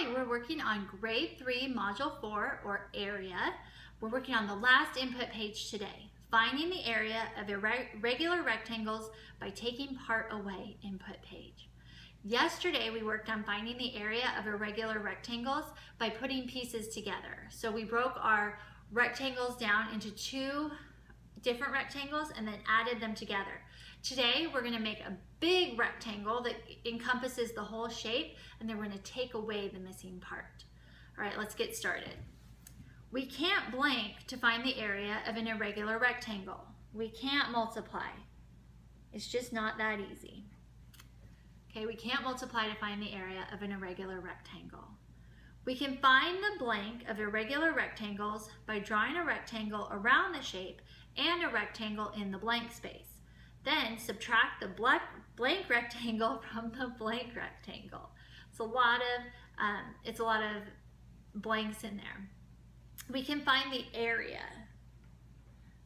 Hi, we're working on grade 3, module 4, or area. We're working on the last input page today, finding the area of irregular rectangles by taking part away, input page. Yesterday, we worked on finding the area of irregular rectangles by putting pieces together. So we broke our rectangles down into two different rectangles and then added them together. Today we're going to make a big rectangle that encompasses the whole shape, and then we're going to take away the missing part. All right, let's get started. We can't blank to find the area of an irregular rectangle. We can't multiply. It's just not that easy. Okay, we can't multiply to find the area of an irregular rectangle. We can find the blank of irregular rectangles by drawing a rectangle around the shape and a rectangle in the blank space. Then subtract the blank rectangle from the blank rectangle. It's a lot of blanks in there. We can find the area.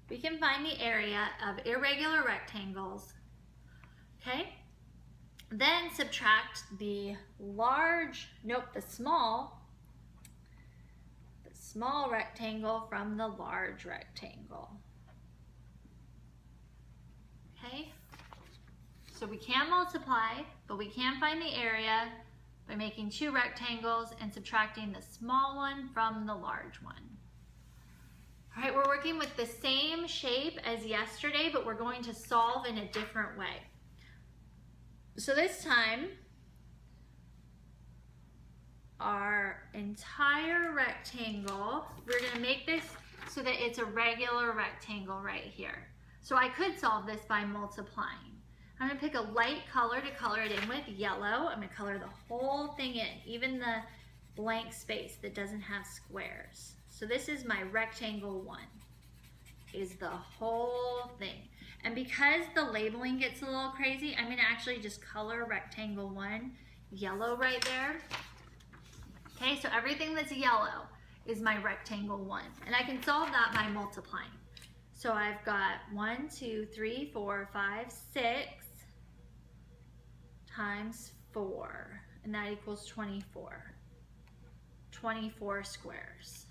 We can find the area of irregular rectangles. Okay? Then subtract the small rectangle from the large rectangle. Okay, so we can multiply, but we can find the area by making two rectangles and subtracting the small one from the large one. All right, we're working with the same shape as yesterday, but we're going to solve in a different way. So this time, our entire rectangle, we're going to make this so that it's a regular rectangle right here. So I could solve this by multiplying. I'm going to pick a light color to color it in with, yellow. I'm going to color the whole thing in, even the blank space that doesn't have squares. So this is my rectangle 1, is the whole thing. And because the labeling gets a little crazy, I'm going to actually just color rectangle 1 yellow right there. Okay, so everything that's yellow is my rectangle 1. And I can solve that by multiplying. So I've got 1, 2, 3, 4, 5, 6 times 4, and that equals 24. 24 squares.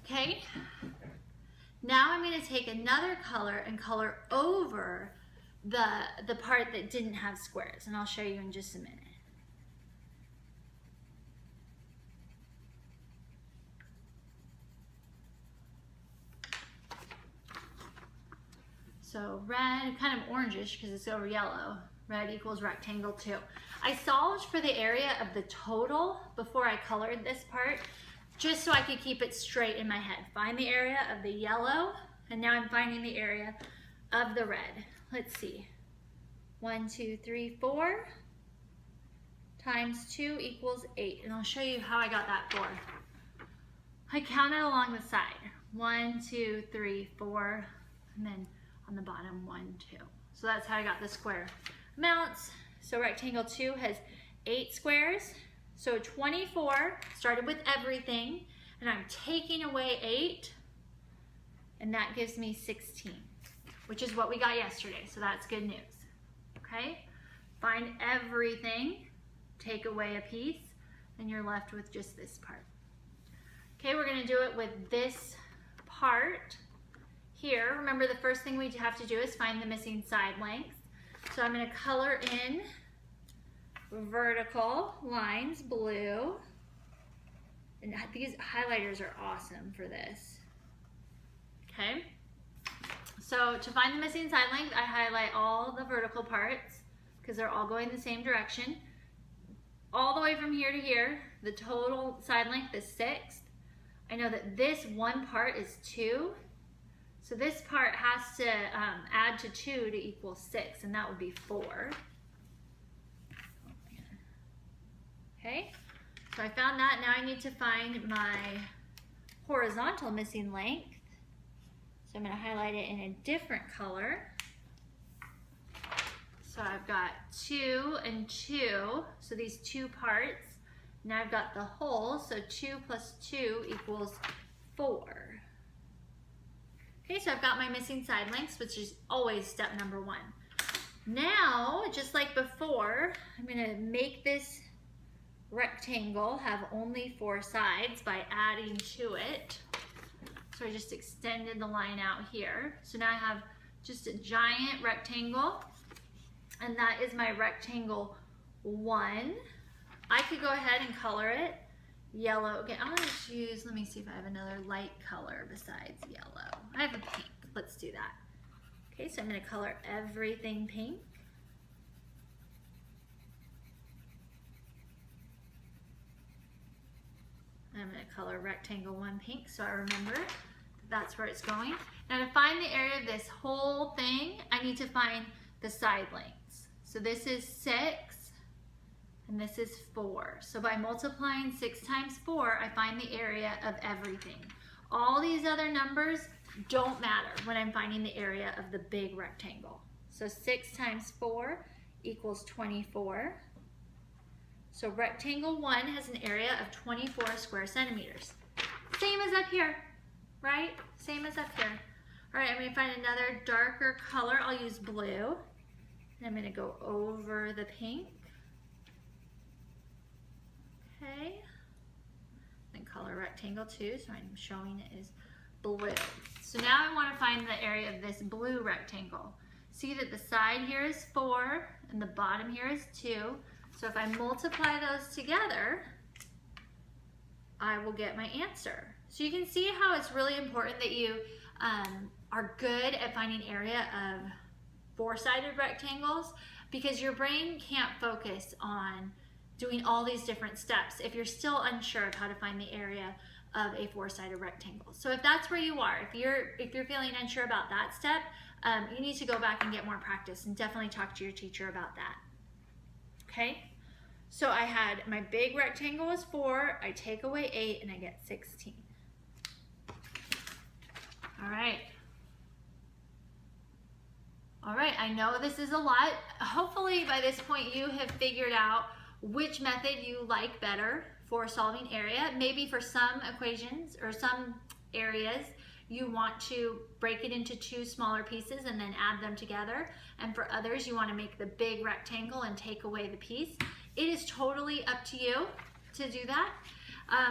Okay, now I'm going to take another color and color over the part that didn't have squares, and I'll show you in just a minute. So red, kind of orangish because it's over yellow. Red equals rectangle 2. I solved for the area of the total before I colored this part, just so I could keep it straight in my head. Find the area of the yellow, and now I'm finding the area of the red. Let's see. 1, 2, 3, 4 times 2 equals 8. And I'll show you how I got that 4. I counted along the side. 1, 2, 3, 4, and then on the bottom 1, 2. So that's how I got the square amounts. So rectangle 2 has 8 squares. So 24 started with everything, and I'm taking away 8, and that gives me 16, which is what we got yesterday, so that's good news. Okay, find everything, take away a piece, and you're left with just this part. Okay, we're going to do it with this part here. Remember, the first thing we have to do is find the missing side lengths. So I'm going to color in vertical lines, blue, and these highlighters are awesome for this. Okay, so to find the missing side length, I highlight all the vertical parts because they're all going the same direction. All the way from here to here, the total side length is 6. I know that this one part is 2, so this part has to add to 2 to equal 6, and that would be 4. Okay, so I found that. Now I need to find my horizontal missing length. So I'm going to highlight it in a different color. So I've got 2 and 2, so these 2 parts. Now I've got the whole, so 2 plus 2 equals 4. Okay, so I've got my missing side lengths, which is always step number 1. Now, just like before, I'm going to make this rectangle have only 4 sides by adding to it. So I just extended the line out here. So now I have just a giant rectangle, and that is my rectangle 1. I could go ahead and color it yellow. Okay, I'm gonna choose, let me see if I have another light color besides yellow. I have a pink, let's do that. Okay, so I'm gonna color everything pink. I'm going to color rectangle 1 pink so I remember that's where it's going. Now to find the area of this whole thing, I need to find the side lengths. So this is 6 and this is 4. So by multiplying 6 times 4, I find the area of everything. All these other numbers don't matter when I'm finding the area of the big rectangle. So 6 times 4 equals 24. So rectangle 1 has an area of 24 square centimeters. Same as up here, right? Same as up here. All right, I'm going to find another darker color. I'll use blue. And I'm going to go over the pink. Okay. And color rectangle 2, so I'm showing it as blue. So now I want to find the area of this blue rectangle. See that the side here is 4 and the bottom here is 2. So if I multiply those together, I will get my answer. So you can see how it's really important that you are good at finding area of 4-sided rectangles, because your brain can't focus on doing all these different steps if you're still unsure of how to find the area of a 4-sided rectangle. So if that's where you are, if you're feeling unsure about that step, you need to go back and get more practice and definitely talk to your teacher about that. Okay, so I had my big rectangle was 4, I take away 8 and I get 16. All right. All right, I know this is a lot. Hopefully by this point you have figured out which method you like better for solving area. Maybe for some equations or some areas you want to break it into 2 smaller pieces and then add them together. And for others, you want to make the big rectangle and take away the piece. It is totally up to you to do that.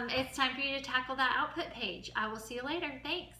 It's time for you to tackle that output page. I will see you later. Thanks.